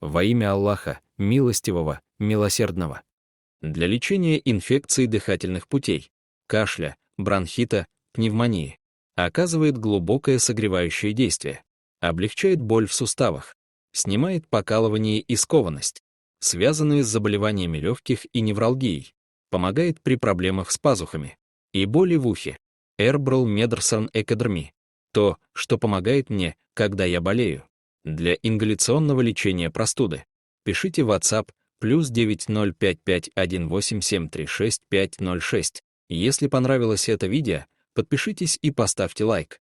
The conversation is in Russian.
Во имя Аллаха, милостивого, милосердного. Для лечения инфекций дыхательных путей, кашля, бронхита, пневмонии. Оказывает глубокое согревающее действие. Облегчает боль в суставах. Снимает покалывание и скованность, связанные с заболеваниями легких и невралгией. Помогает при проблемах с пазухами и боли в ухе. Herbal Medicine Academy. То, что помогает мне, когда я болею. Для ингаляционного лечения простуды. Пишите в WhatsApp +9 055 187 36506. Если понравилось это видео, подпишитесь и поставьте лайк.